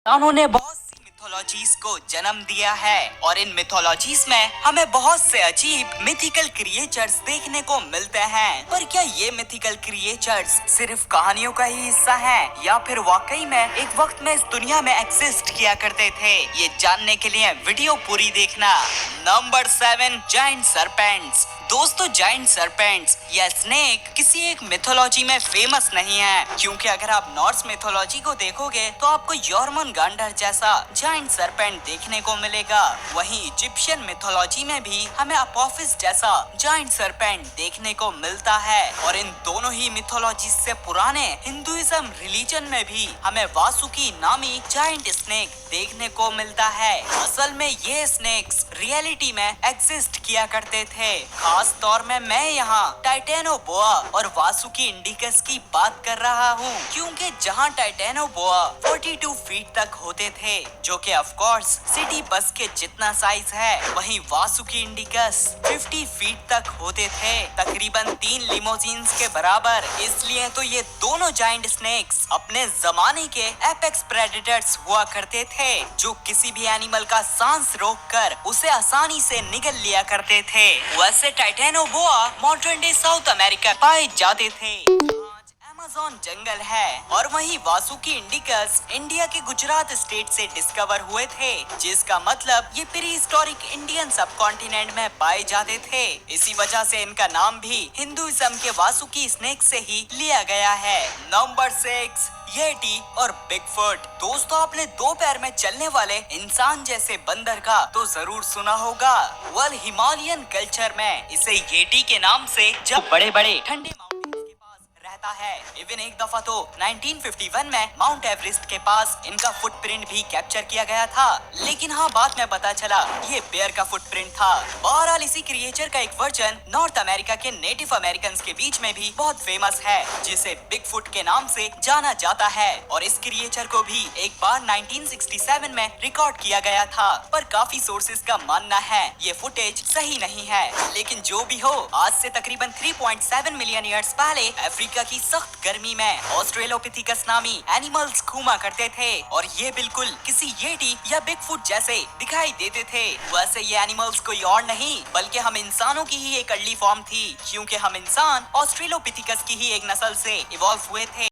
इंसानों ने बहुत सी मिथोलॉजीज को जन्म दिया है और इन मिथोलॉजीज में हमें बहुत से अजीब मिथिकल क्रिएचर्स देखने को मिलते हैं। पर क्या ये मिथिकल क्रिएचर्स सिर्फ कहानियों का ही हिस्सा हैं या फिर वाकई में एक वक्त में इस दुनिया में एग्जिस्ट किया करते थे? ये जानने के लिए वीडियो पूरी देखना। Number 7, giant serpents. दोस्तों, जायंट सरपेंट्स या स्नेक किसी एक मिथोलॉजी में फेमस नहीं है, क्योंकि अगर आप नॉर्स मिथोलॉजी को देखोगे तो आपको यॉर्मनगांडर जैसा जायंट सरपेंट देखने को मिलेगा। वहीं इजिप्शियन मिथोलॉजी में भी हमें अपोफिस जैसा जायंट सरपेंट देखने को मिलता है। और इन दोनों ही मिथोलॉजी से पुराने हिंदुइज्म रिलीजन में भी हमें वासुकी नामी जायंट स्नेक देखने को मिलता है। असल में ये स्नेक्स रियलिटी में एग्जिस्ट किया करते थे। खास तौर में मैं यहाँ टाइटेनोबोआ और वासुकी इंडिकस की बात कर रहा हूँ, क्योंकि जहाँ टाइटेनोबोआ 42 फीट तक होते थे, जो कि ऑफ कोर्स सिटी बस के जितना साइज है, वहीं वासुकी इंडिकस 50 फीट तक होते थे, तकरीबन 3 लिमोजीन्स के बराबर। इसलिए तो ये दोनों जायंट स्नेक्स अपने जमाने के एपेक्स प्रेडेटर्स हुआ करते थे, जो किसी भी एनिमल का सांस रोककर उसे आसानी से निगल लिया करते थे। वैसे Titanoboa modern day south America पाए जाते थे, अमेज़न जंगल है, और वहीं वासुकी इंडिकस इंडिया के गुजरात स्टेट से डिस्कवर हुए थे, जिसका मतलब ये प्री हिस्टोरिक इंडियन सब कॉन्टिनेंट में पाए जाते थे। इसी वजह से इनका नाम भी हिंदुइज्म के वासुकी स्नेक से ही लिया गया है। नंबर 6, येटी और बिगफुट। दोस्तों, आपने 2 पैर में चलने वाले इंसान जैसे बंदर का तो जरूर सुना होगा। हिमालयन कल्चर में इसे येटी के नाम से जब बड़े बड़े ठंडे रहता है। इवन एक दफा तो 1951 में माउंट एवरेस्ट के पास इनका फुटप्रिंट भी कैप्चर किया गया था, लेकिन हाँ, बाद में पता चला ये बेयर का फुटप्रिंट था। बहरहाल इसी क्रिएचर का एक वर्जन नॉर्थ अमेरिका के नेटिव अमेरिकन के बीच में भी बहुत फेमस है, जिसे बिगफुट के नाम से जाना जाता है। और इस क्रिएचर को भी एक बार 1967 में रिकॉर्ड किया गया था, पर काफी सोर्सेज का मानना है ये फुटेज सही नहीं है। लेकिन जो भी हो, आज से तकरीबन 3.7 मिलियन ईयर्स पहले अफ्रीका की सख्त गर्मी में ऑस्ट्रेलोपिथेकस नामी एनिमल्स घूमा करते थे, और ये बिल्कुल किसी येटी या बिगफुट जैसे दिखाई देते थे। वैसे ये एनिमल्स कोई और नहीं बल्कि हम इंसानों की ही एक अर्ली फॉर्म थी, क्योंकि हम इंसान ऑस्ट्रेलोपिथेकस की ही एक नस्ल से इवॉल्व हुए थे।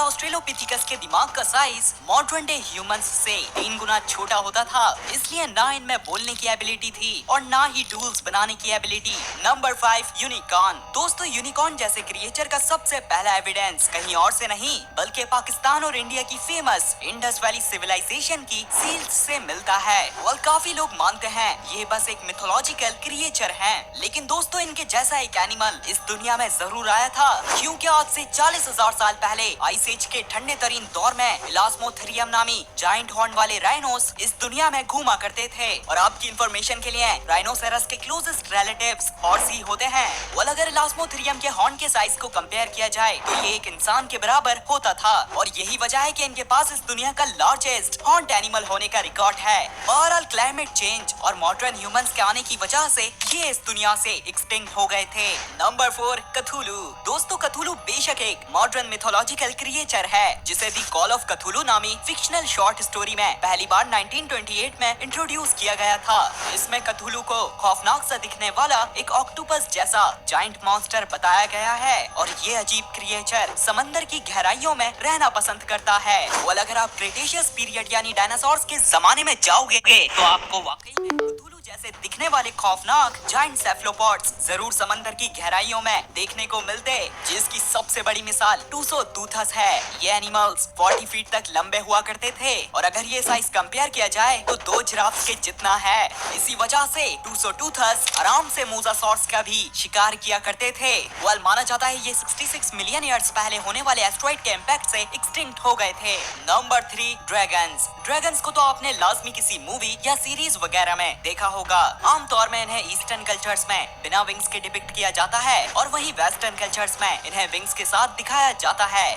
ऑस्ट्रेलोपिथेकस के दिमाग का साइज मॉडर्न डे ह्यूमंस से 3 गुना छोटा होता था, इसलिए ना इनमें बोलने की एबिलिटी थी और ना ही टूल्स बनाने की एबिलिटी। Number 5, unicorn. दोस्तों, यूनिकॉर्न जैसे क्रिएचर का सबसे पहला एविडेंस कहीं और से नहीं बल्कि पाकिस्तान और इंडिया की फेमस इंडस वैली सिविलाइजेशन की सील्स से मिलता है। काफी लोग मानते हैं ये बस एक मिथोलॉजिकल क्रिएचर हैं, लेकिन दोस्तों, इनके जैसा एक एनिमल इस दुनिया में जरूर आया था, क्योंकि आज से 40,000 साल पहले आइस एज के ठंडे तरीन दौर में इलास्मोथेरियम नामी जायंट हॉर्न वाले राइनोस इस दुनिया में घूमा करते थे। और आपकी इंफॉर्मेशन के लिए, राइनोसेरस के क्लोजेस्ट रिलेटिव्स हॉर्स ही होते हैं। अगर इलास्मोथेरियम के हॉर्न के साइज को कंपेयर किया जाए तो ये एक इंसान के बराबर होता था, और यही वजह है कि इनके पास इस दुनिया का लार्जेस्ट हॉर्न्ड एनिमल होने का रिकॉर्ड है। बहरहाल क्लाइमेट चेंज और मॉडर्न ह्यूमंस के आने की वजह से ये इस दुनिया से एक्सटिंक्ट हो गए थे। नंबर 4, कथुलू। दोस्तों, कथुलू बेशक एक मॉडर्न मिथोलॉजिकल क्रिएचर है, जिसे दी कॉल ऑफ कथुलू नामी फिक्शनल शॉर्ट स्टोरी में पहली बार 1928 में इंट्रोड्यूस किया गया था। इसमें कथुलू को खौफनाक सा दिखने वाला एक ऑक्टोपस जैसा जायंट मॉन्स्टर बताया गया है, और ये अजीब क्रिएचर समंदर की गहराइयों में रहना पसंद करता है। अगर आप क्रेटेशियस पीरियड यानी डायनासोर्स के जमाने में जाओगे तो आपको वाकई में कथुलू जैसे दिखने वाले खौफनाक जायंट सेफलोपॉड्स जरूर समंदर की गहराइयों में देखने को मिलते, जिसकी सबसे बड़ी मिसाल टूसोटूथस है। ये एनिमल्स 40 फीट तक लंबे हुआ करते थे, और अगर ये साइज कंपेयर किया जाए तो 2 जिराफ के जितना है। इसी वजह से टूसोटूथस आराम से मोसासॉर्स का भी शिकार किया करते थे। माना जाता है ये 66 मिलियन ईयर्स पहले होने वाले एस्ट्रॉइड के इम्पैक्ट से एक्सटिंक्ट हो गए थे। Number 3, dragons. ड्रैगन्स को तो आपने लाजमी किसी मूवी या सीरीज वगैरह में देखा होगा। आमतौर में इन्हें ईस्टर्न कल्चर्स में बिना विंग्स के डिपिक्ट किया जाता है और वहीं वेस्टर्न कल्चर्स में इन्हें विंग्स के साथ दिखाया जाता है।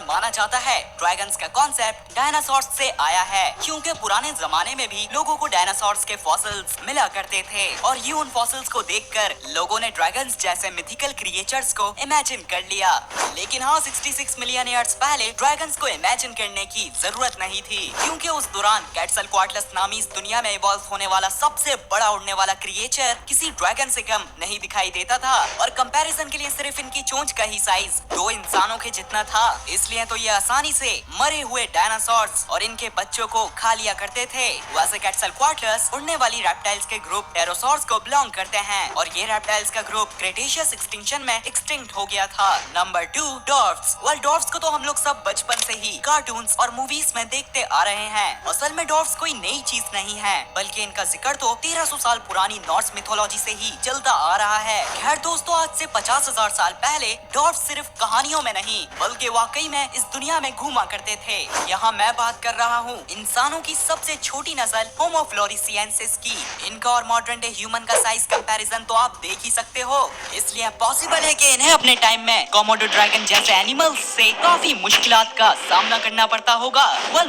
माना जाता है ड्रैगन्स का कॉन्सेप्ट डायनासोर्स से आया है, क्योंकि पुराने जमाने में भी लोगों को डायनासोर्स के फॉसिल्स मिला करते थे और ये उन फॉसिल्स को देखकर लोगों ने ड्रैगन्स जैसे मिथिकल क्रिएचर्स को इमेजिन कर लिया। लेकिन हाँ, 66 मिलियन ईयर्स पहले ड्रैगन्स को इमेजिन करने की जरूरत नहीं थी, क्योंकि उस दौरान क्वेटल्कोआटलस नामी इस दुनिया में इवॉल्व होने वाला सबसे बड़ा उड़ने वाला क्रिएचर किसी ड्रैगन से कम नहीं दिखाई देता था और कंपैरिजन के लिए सिर्फ इनकी चोंच का ही साइज 2 इंसानों के जितना था। इसलिए तो ये आसानी से मरे हुए डायनासोर्स और इनके बच्चों को खा लिया करते थे। वैसे क्वेटल्कोआटलस उड़ने वाली रेप्टाइल्स के ग्रुप टेरोसॉर्स को बिलोंग करते हैं और ये रेप्टाइल्स का ग्रुप क्रेटेशियस एक्सटिंक्शन में एक्सटिंक्ट हो गया था। नंबर 2, डॉर्फ्स। डॉर्फ्स को तो हम लोग सब बचपन से ही कार्टून्स और मूवीज में देखते आ रहे हैं। असल में डॉर्फ्स कोई नई चीज नहीं है, बल्कि इनका जिक्र तो 1300 साल पुरानी नॉर्स मिथोलॉजी से ही चलता आ रहा है। खैर दोस्तों, आज से 50,000 साल पहले डॉर्फ्स सिर्फ कहानियों में नहीं बल्कि वाकई में इस दुनिया में घूमा करते थे। यहाँ मैं बात कर रहा हूँ इंसानों की सबसे छोटी नस्ल होमो फ्लोरिसिएंसिस की। इनका और मॉडर्न डे ह्यूमन का साइज कंपैरिजन तो आप देख ही सकते हो। इसलिए पॉसिबल है कि इन्हें अपने टाइम में कोमोडो ड्रैगन जैसे एनिमल्स से काफी मुश्किलात का सामना करना पड़ता होगा।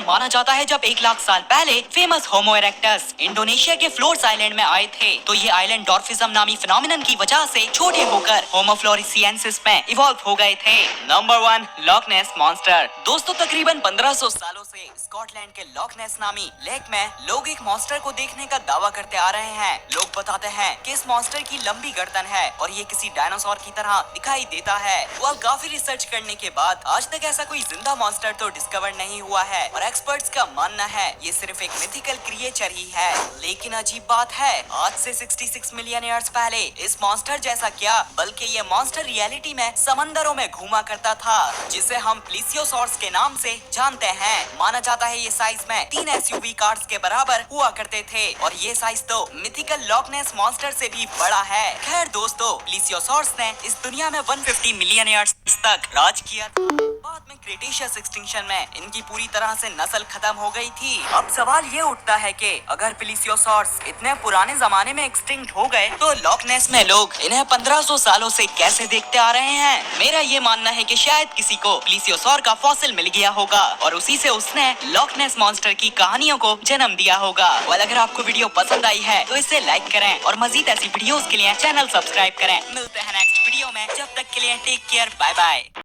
माना जाता है जब 1 लाख साल पहले फेमस होमो इरेक्टस इंडोनेशिया के फ्लोर्स आइलैंड में आए थे, तो ये आइलैंड डॉर्फिज्म नामी फिनोमिनन की वजह से छोटे होकर होमो फ्लोरिसिएंसिस में इवॉल्व हो गए थे। नंबर 1, लॉक नेस मॉन्स्टर। दोस्तों, तकरीबन 1500 सालों से स्कॉटलैंड के लॉक नेस नामी लेक में लोग एक मॉन्स्टर को देखने का दावा करते आ रहे हैं। लोग बताते हैं कि इस मॉन्स्टर की लंबी गर्दन है और ये किसी डायनासोर की तरह दिखाई देता है। काफी रिसर्च करने के बाद आज तक ऐसा कोई जिंदा मॉन्स्टर तो डिस्कवर नहीं हुआ है और एक्सपर्ट्स का मानना है ये सिर्फ एक मिथिकल क्रिएचर ही है। लेकिन अजीब बात है, आज से 66 मिलियन ईयर्स पहले इस मॉन्स्टर जैसा क्या, बल्कि ये मॉन्स्टर रियलिटी में समंदरों में घूमा करता था, जिसे हम प्लीसियोसॉर्स के नाम से जानते हैं। माना जाता है ये साइज में 3 SUV कार्स के बराबर हुआ करते थे और ये साइज तो मिथिकल लॉक नेस मॉन्स्टर से भी बड़ा है। खैर दोस्तों, प्लीसियोसॉर्स ने इस दुनिया में 150 मिलियन ईयर्स तक राज किया। बाद में क्रेटेशियस एक्सटिंक्शन में इनकी पूरी तरह से नस्ल खत्म हो गई थी। अब सवाल ये उठता है कि अगर प्लीसियोसॉर्स इतने पुराने जमाने में एक्सटिंक्ट हो गए तो लॉक नेस में लोग इन्हें 1500 सालों से कैसे देखते आ रहे हैं। मेरा ये मानना है कि शायद किसी को प्लीसियोसॉर का फॉसिल मिल गया होगा और उसी से उसने लॉक नेस मॉन्स्टर की कहानियों को जन्म दिया होगा। अगर आपको वीडियो पसंद आई है तो इसे लाइक करें और मजीद ऐसी वीडियोस के लिए चैनल सब्सक्राइब करें। मिलते हैं नेक्स्ट वीडियो में, जब तक के लिए टेक केयर, बाय बाय।